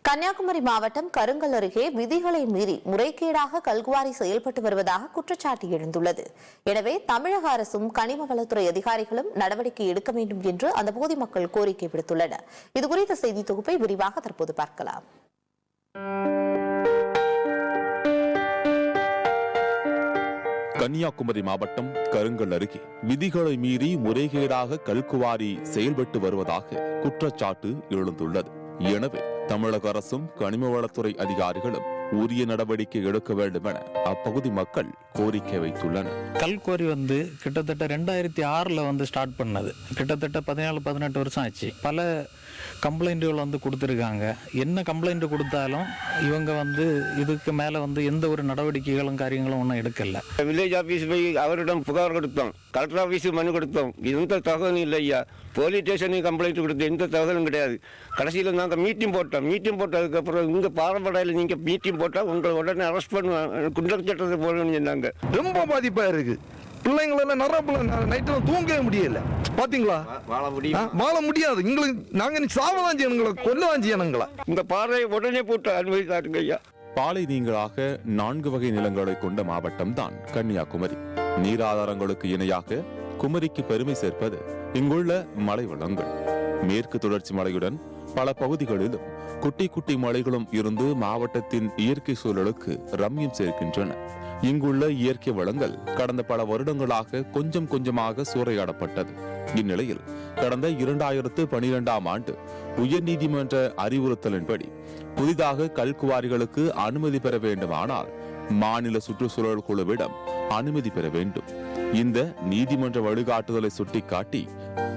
கன்னியாகுமரி மாவட்டம் கருங்கல் அருகே விதிகளை மீறி முறைகேடாக கல்குவாரி செயல்பட்டு வருவதாக குற்றச்சாட்டு எழுந்துள்ளது. எனவே தமிழக அரசும் கனிம வளத்துறை அதிகாரிகளும் நடவடிக்கை எடுக்க வேண்டும் என்று அந்த பகுதி மக்கள் கோரிக்கை விடுத்துள்ளனர். இதுகுறித்த செய்தி தொகுப்பை விரிவாக தற்போது பார்க்கலாம். கன்னியாகுமரி மாவட்டம் கருங்கல் அருகே விதிகளை மீறி முறைகேடாக கல்குவாரி செயல்பட்டு வருவதாக குற்றச்சாட்டு எழுந்துள்ளது. எனவே தமிழக அரசும் கனிம வளத்துறை அதிகாரிகளும் உரிய நடவடிக்கை எடுக்க வேண்டும் என அப்பகுதி மக்கள் கோரிக்கை வைத்துள்ளனர். கல்குவாரி கிட்டத்தட்ட 2006 ஸ்டார்ட் பண்ணது. கிட்டத்தட்ட 17-18 வருஷம் ஆச்சு. பல கம்ப்ளைண்ட்டுகள் கொடுத்துருக்காங்க. என்ன கம்ப்ளைண்ட் கொடுத்தாலும் இவங்க இதுக்கு மேலே எந்த ஒரு நடவடிக்கைகளும் காரியங்களும் ஒன்றும் எடுக்கல. வில்லேஜ் ஆஃபீஸ் போய் அவரிடம் புகார் கொடுத்தோம், கலெக்டர் ஆஃபீஸுக்கு மனு கொடுத்தோம். எந்த தகவலும் இல்லை ஐயா. போலீஸ் ஸ்டேஷனுக்கு கம்ப்ளைண்ட் கொடுத்து எந்த தகவலும் கிடையாது. கடைசியில் நாங்கள் மீட்டிங் போட்டதுக்கப்புறம் இங்கே பாரம்படையில் நீங்கள் மீட்டிங் போட்டால் உங்களை உடனே அரெஸ்ட் பண்ணுவாங்க, குண்டர் சட்டத்தை போடணும்னு சொன்னாங்க. ரொம்ப பாதிப்பாக இருக்குது. பிள்ளைங்களெல்லாம் நிறைய பிள்ளை நைட்டெல்லாம் தூங்கவே முடியல. பாத்தீங்களா, வாழ முடியாது. எங்களுக்கு நாங்கள் சாவதான் செய்யணுங்களா, கொல்லதான் செய்யணுங்களா. இந்த பாறையை உடனே போட்டு அனுமதித்தாருங்க ஐயா. பாலை நீங்களாக 4 வகை நிலங்களை கொண்ட மாவட்டம் தான் கன்னியாகுமரி. நீராதாரங்களுக்கு இணையாக குமரிக்கு பெருமை சேர்ப்பது இங்குள்ள மலை வளங்கள். மேற்கு தொடர்ச்சி மலையுடன் பல பகுதிகளிலும் குட்டி குட்டி மலைகளும் இருந்து மாவட்டத்தின் இயற்கை சூழலுக்கு ரம்யம் சேர்க்கின்றன. இங்குள்ள இயற்கை வளங்கள் கடந்த பல வருடங்களாக கொஞ்சம் கொஞ்சமாக சூறையாடப்பட்டது. இந்நிலையில் கடந்த 2012ஆம் ஆண்டு உயர்நீதிமன்ற அறிவுறுத்தலின்படி புதிதாக கல்குவாரிகளுக்கு அனுமதி பெற வேண்டுமானால் மாநில சுற்றுச்சூழல் குழுவிடம் அனுமதி பெற வேண்டும். இந்த நீதிமன்ற வழிகாட்டுதலை சுட்டிக்காட்டி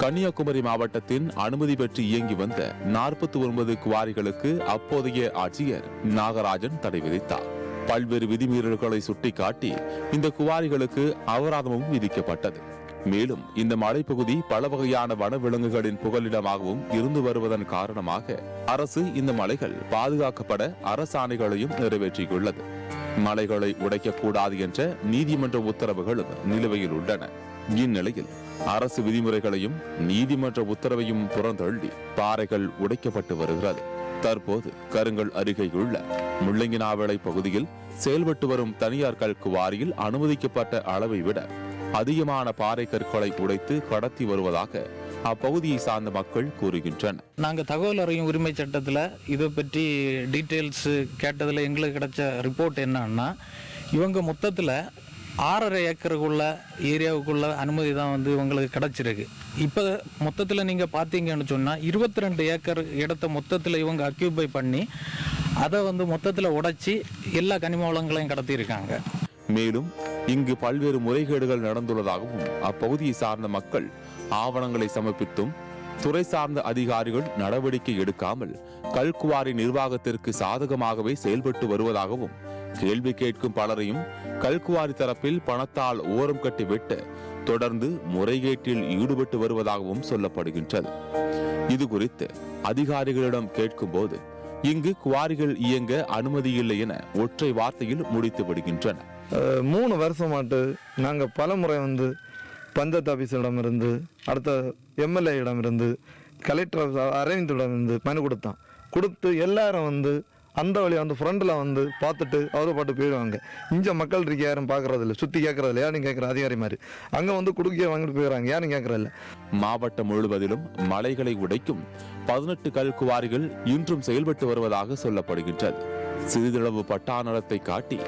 கன்னியாகுமரி மாவட்டத்தின் அனுமதி பெற்று இயங்கி வந்த 49 குவாரிகளுக்கு அப்போதைய ஆட்சியர் நாகராஜன் தடை விதித்தார். பல்வேறு விதிமீறல்களை சுட்டிக்காட்டி இந்த குவாரிகளுக்கு அபராதமும் விதிக்கப்பட்டது. மேலும் இந்த மலைப்பகுதி பல வகையான வனவிலங்குகளின் புகலிடமாகவும் இருந்து வருவதன் காரணமாக அரசு இந்த மலைகள் பாதுகாக்கப்பட அரசாணைகளையும் நிறைவேற்றியுள்ளது. மலைகளை உடைக்கக்கூடாது என்ற நீதிமன்ற உத்தரவுகளும் நிலுவையில் உள்ளன. இந்நிலையில் அரசு விதிமுறைகளையும் நீதிமன்ற உத்தரவையும் புறந்தள்ளி பாறைகள் உடைக்கப்பட்டு வருகிறது. தற்போது கருங்கல் அருகேயுள்ள முள்ளங்கினாவளை பகுதியில் செயல்பட்டு வரும் தனியார் கல்குவாரியில் அனுமதிக்கப்பட்ட அளவை விட அதிகமான பாறை கற்களை உடைத்து கடத்தி வருவதாக அப்பகுதியை சார்ந்த மக்கள் கூறுகின்றனர். நாங்கள் தகவல் அறியும் உரிமை சட்டத்தில் இதை பற்றி டீட்டெயில்ஸ் கேட்டதில் எங்களுக்கு கிடைச்ச ரிப்போர்ட் என்னன்னா, இவங்க மொத்தத்தில் 6.5 ஏக்கருக்குள்ள ஏரியாவுக்குள்ள அனுமதி தான் இவங்களுக்கு கிடச்சிருக்கு. இப்போ மொத்தத்தில் நீங்கள் பார்த்தீங்கன்னு சொன்னால் 22 ஏக்கர் இடத்த மொத்தத்தில் இவங்க அக்யூபை பண்ணி அதை மொத்தத்தில் உடைச்சி எல்லா கனிம வளங்களையும் கடத்தியிருக்காங்க. மேலும் இங்கு பல்வேறு முறைகேடுகள் நடந்துள்ளதாகவும் அப்பகுதியை சார்ந்த மக்கள் ஆவணங்களை சமர்ப்பித்தும் துறை சார்ந்த அதிகாரிகள் நடவடிக்கை எடுக்காமல் கல்குவாரி நிர்வாகத்திற்கு சாதகமாகவே செயல்பட்டு வருவதாகவும் கேள்வி கேட்கும் பலரையும் கல்குவாரி தரப்பில் பணத்தால் ஓரம் கட்டிவிட்டு தொடர்ந்து முறைகேட்டில் ஈடுபட்டு வருவதாகவும் சொல்லப்படுகின்றது. இது குறித்து அதிகாரிகளிடம் கேட்கும் போது இங்கு குவாரிகள் இயங்க அனுமதி இல்லை என ஒற்றை வார்த்தையில் முடித்து விடுகின்றன. 3 வருஷமாட்டு நாங்கள் பல முறை பஞ்சாயத்து ஆஃபீஸிடம் இருந்து, அடுத்த எம்எல்ஏ இடம் இருந்து, கலெக்டர் அரவிந்திடம் இருந்து மனு கொடுத்து எல்லாரும் அந்த வழி ஃப்ரண்டில் பார்த்துட்டு அவரை பாட்டு போயிடுவாங்க. இங்கே மக்கள் இருக்க யாரும் பார்க்கறதில்ல, சுற்றி கேட்கறதில்ல. யாரும் கேட்குற அதிகாரி மாதிரி அங்கே கொடுக்க வாங்கிட்டு போயிடறாங்க, யாரும் கேட்கறதில்ல. மாவட்டம் முழுவதிலும் மலைகளை உடைக்கும் 18 கல்குவாரிகள் இன்றும் செயல்பட்டு வருவதாக சொல்லப்படுகின்றது. சிறிதளவு பட்டா நிலத்தை காட்டி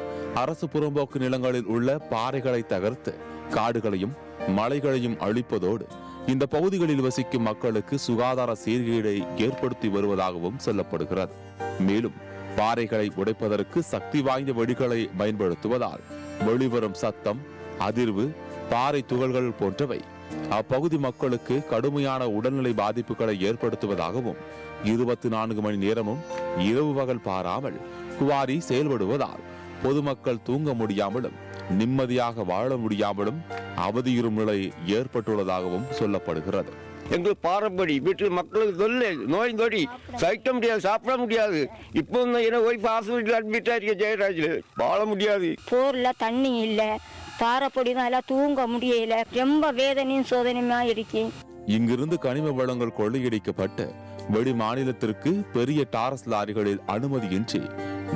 அரசு புறம்போக்கு நிலங்களில் உள்ள பாறைகளை தகர்த்து காடுகளையும் மலைகளையும் அழிப்பதோடு இந்த பகுதிகளில் வசிக்கும் மக்களுக்கு சுகாதார சீர்கேடை ஏற்படுத்தி வருவதாகவும் சொல்லப்படுகிறது. மேலும் பாறைகளை உடைப்பதற்கு சக்தி வாய்ந்த வெடிகளை பயன்படுத்துவதால் வெளிவரும் சத்தம், அதிர்வு, பாறை துகள்கள் போன்றவை அப்பகுதி மக்களுக்கு கடுமையான உடல்நிலை பாதிப்புகளை ஏற்படுத்துவதாகவும் 24 மணி நேரமும் இரவு பகல் பாராமல் குவாரி செயல்படுவதால் பொதுமக்கள் தூங்க முடியாமலும் நிம்மதியாக வாழ முடியாமலும் அவதியுறும் நிலை ஏற்பட்டுள்ளதாகவும் சொல்லப்படுகிறது. எங்களுக்கு பாரம்படி வீட்டில் மக்களுக்கு தொல்லை, நோய் நொடி சகிக்க முடியாது, சாப்பிட முடியாது. இப்போ என்ன ஒய்ஃப் ஹாஸ்பிட்டல் அட்மிட் ஆயிருக்க ஜெயராஜ், வாழ முடியாது. போர்ல தண்ணி இல்லை, பாறைப்பொடி தான் எல்லாம் தூங்க முடியல. ரொம்ப வேதனையும் சோதனையுமா இருக்கு. இங்கிருந்து கனிம வளங்கள் கொள்ளையடிக்கப்பட்டு வெளி மாநிலத்திற்கு பெரிய டாரஸ் லாரிகளில் அனுமதியின்றி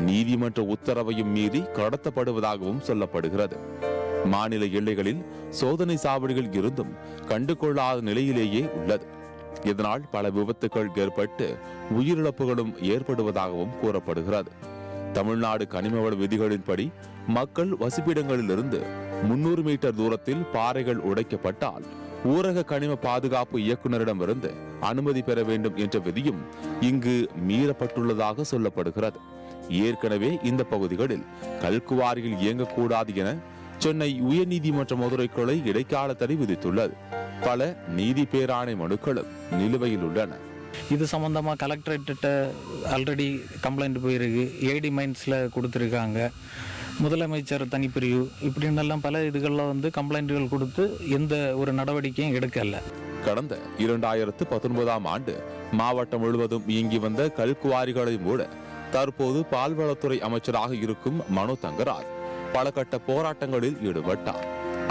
நீதிமன்ற உத்தரவையும் மீறி கடத்தப்படுவதாகவும் சொல்லப்படுகிறது. மாநில எல்லைகளில் சோதனை சாவடிகள் இருந்தும் கண்டுகொள்ளாத நிலையிலேயே உள்ளது. இதனால் பல விபத்துகள் ஏற்பட்டு உயிரிழப்புகளும் ஏற்படுவதாகவும் கூறப்படுகிறது. தமிழ்நாடு கனிமவள விதிகளின்படி மக்கள் வசிப்பிடங்களிலிருந்து 300 மீட்டர் தூரத்தில் பாறைகள் உடைக்கப்பட்டால் ஊரக கனிம பாதுகாப்பு இயக்குநரிடமிருந்து அனுமதி பெற வேண்டும் என்ற விதியும் இங்கு மீறப்பட்டுள்ளதாக சொல்லப்படுகிறது. ஏற்கனவே இந்த பகுதிகளில் கல்குவாரிகள் இயங்கக்கூடாது என சென்னை உயர்நீதிமன்ற மதுரை கிளை இடைக்கால தடை விதித்துள்ளது. பல நீதி பேராணை மனுக்களும் நிலுவையில் உள்ளன. இது சம்பந்தமாக கலெக்டரேட்ட ஆல்ரெடி கம்ப்ளைண்ட் போயிருக்கு, ஏடி மைன்ஸில் கொடுத்துருக்காங்க, முதலமைச்சர் தனிப்பிரிவு, இப்படின்னெல்லாம் பல இதுகளில் கம்ப்ளைண்ட்டுகள் கொடுத்து எந்த ஒரு நடவடிக்கையும் எடுக்கல. கடந்த 2019ஆம் ஆண்டு மாவட்டம் முழுவதும் இயங்கி வந்த கல்குவாரிகளை மூட தற்போது பால்வளத்துறை அமைச்சராக இருக்கும் மனோ தங்கராஜ் பல கட்ட போராட்டங்களில் ஈடுபட்டார்.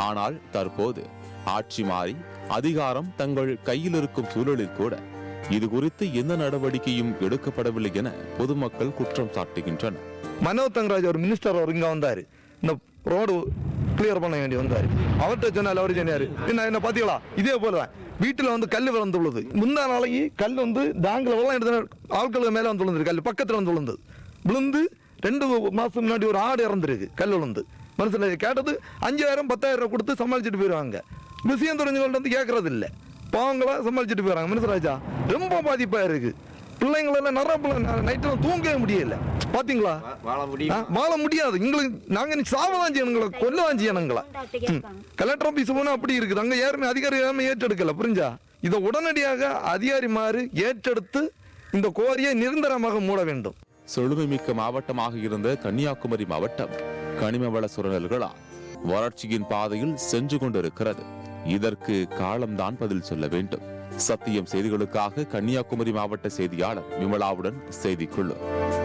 ஆனால் தற்போது ஆட்சி மாறி அதிகாரம் தங்கள் கையில் இருக்கும் சூழலில் கூட இது குறித்து எந்த நடவடிக்கையும் எடுக்கப்படவில்லை என பொதுமக்கள் குற்றம் சாட்டுகின்றனர். மனோ தங்கராஜ் ஒரு மினிஸ்டர் அவர் இங்கே வந்தார், இந்த ரோடு கிளியர் பண்ண வேண்டி வந்தார். அவர்கிட்ட சொன்னால் அவர் சொன்னார், என்ன பார்த்தீங்களா இதே போல தான் வீட்டில் கல் விழுந்துள்ளது. முந்தா நாளைக்கு கல் தாங்கில் வெள்ளம் எடுத்து ஆட்களுக்கு மேலே விழுந்துருக்கு, கல் பக்கத்தில் விழுந்தது. விழுந்து 2 மாதம் முன்னாடி ஒரு ஆடு இறந்துருக்கு கல் விழுந்து. மனுஷன் கேட்டது 5000 10,000 கொடுத்து சமாளிச்சுட்டு போயிடுவாங்க. விஷயம் தெரிஞ்சவங்கள்ட்ட கேட்கறது இல்லை, பாவங்களா சமாளிச்சுட்டு போயிடறாங்க. மனுஷராஜா ரொம்ப பாதிப்பாக இருக்கு. பிள்ளைங்களெல்லாம் நிறைய நைட்டெல்லாம் தூங்கவே முடியல. பாத்தீங்களா, வாழ முடியாது. எங்களுக்கு நாங்க சாவதான் செய்யணுங்களா, கொல்லதான் செய்யணுங்களா. கலெக்டர் ஆபீஸ் போனா அப்படி இருக்குது, அங்க யாருமே அதிகாரி யாருமே ஏற்றெடுக்கல. புரிஞ்சா, இதை உடனடியாக அதிகாரிமாறு ஏற்றெடுத்து இந்த கோரியை நிரந்தரமாக மூட வேண்டும். செழுமை மிக்க மாவட்டமாக இருந்த கன்னியாகுமரி மாவட்டம் கனிமவள சுரண்டல்களால் வறட்சியின் பாதையில் சென்று கொண்டிருக்கிறது. இதற்கு காலம்தான் பதில் சொல்ல வேண்டும். சத்தியம் செய்திகளுக்காக கன்னியாகுமரி மாவட்ட செய்தியாளர் விமலாவுடன் செய்திக்குழு.